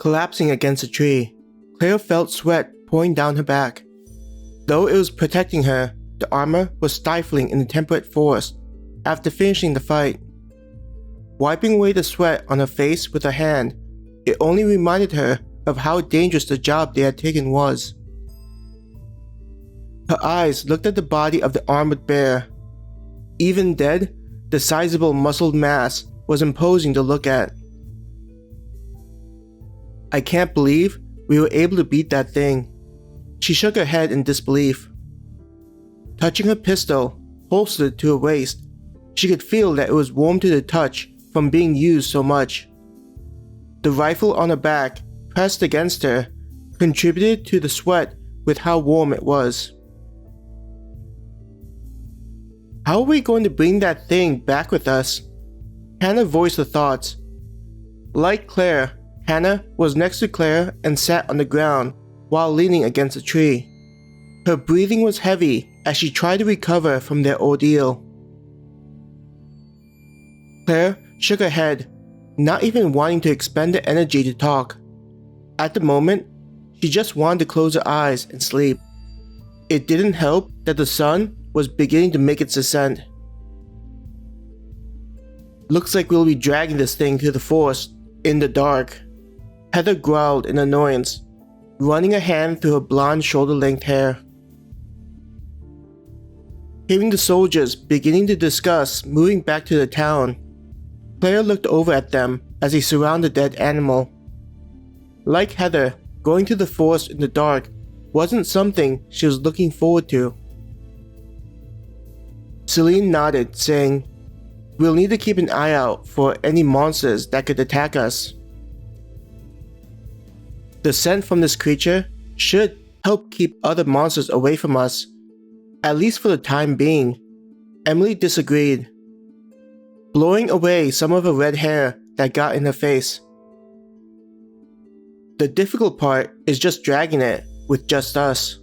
Collapsing against a tree, Claire felt sweat pouring down her back. Though it was protecting her, the armor was stifling in the temperate forest after finishing the fight. Wiping away the sweat on her face with her hand, it only reminded her of how dangerous the job they had taken was. Her eyes looked at the body of the armored bear. Even dead, the sizable muscled mass was imposing to look at. "I can't believe we were able to beat that thing." She shook her head in disbelief. Touching her pistol, holstered to her waist, she could feel that it was warm to the touch from being used so much. The rifle on her back, pressed against her, contributed to the sweat with how warm it was. "How are we going to bring that thing back with us?" Hannah voiced her thoughts. Like Claire, Hannah was next to Claire and sat on the ground while leaning against a tree. Her breathing was heavy as she tried to recover from their ordeal. Claire shook her head, not even wanting to expend the energy to talk. At the moment, she just wanted to close her eyes and sleep. It didn't help that the sun was beginning to make its descent. "Looks like we'll be dragging this thing through the forest in the dark," Heather growled in annoyance, running a hand through her blonde shoulder-length hair. Hearing the soldiers beginning to discuss moving back to the town, Claire looked over at them as they surrounded the dead animal. Like Heather, going to the forest in the dark wasn't something she was looking forward to. Celine nodded, saying, "We'll need to keep an eye out for any monsters that could attack us." The scent from this creature should help keep other monsters away from us, at least for the time being. Emily disagreed, blowing away some of her red hair that got in her face. "The difficult part is just dragging it with just us."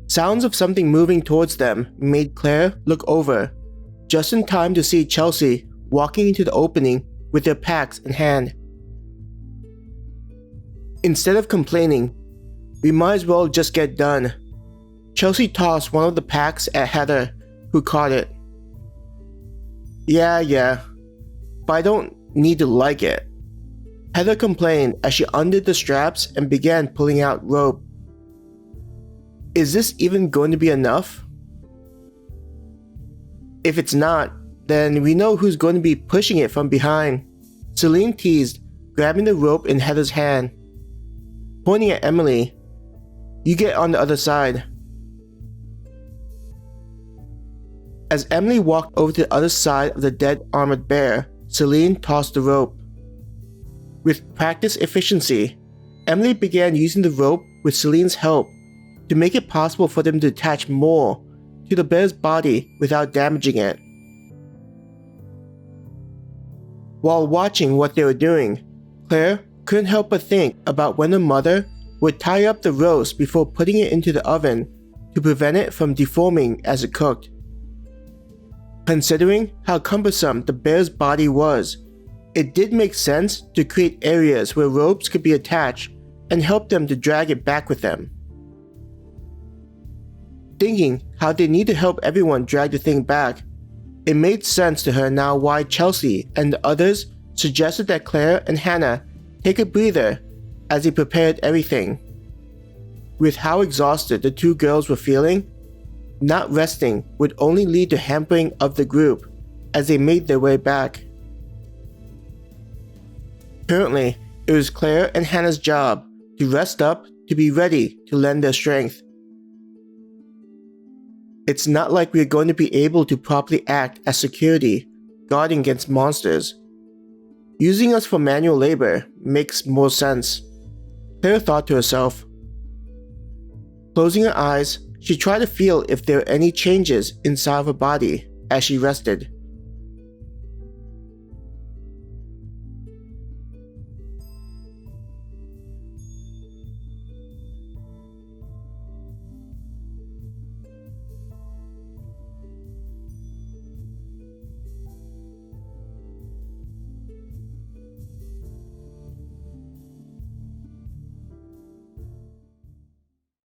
Sounds of something moving towards them made Claire look over, just in time to see Chelsea walking into the opening with their packs in hand. Instead of complaining, "We might as well just get done," Chelsea tossed one of the packs at Heather, who caught it. Yeah, but I don't need to like it," Heather complained as she undid the straps and began pulling out rope. "Is this even going to be enough? If it's not, then we know who's going to be pushing it from behind," Celine teased, grabbing the rope in Heather's hand. Pointing at Emily, "You get on the other side." As Emily walked over to the other side of the dead armored bear, Celine tossed the rope. With practiced efficiency, Emily began using the rope with Celine's help to make it possible for them to attach more to the bear's body without damaging it. While watching what they were doing, Claire couldn't help but think about when her mother would tie up the roast before putting it into the oven to prevent it from deforming as it cooked. Considering how cumbersome the bear's body was, it did make sense to create areas where ropes could be attached and help them to drag it back with them. Thinking how they need to help everyone drag the thing back, it made sense to her now why Chelsea and the others suggested that Claire and Hannah take a breather as they prepared everything. With how exhausted the two girls were feeling, not resting would only lead to hampering of the group as they made their way back. Currently, it was Claire and Hannah's job to rest up to be ready to lend their strength. It's not like we are going to be able to properly act as security, guarding against monsters. Using us for manual labor makes more sense, Claire thought to herself. Closing her eyes, she tried to feel if there were any changes inside of her body as she rested.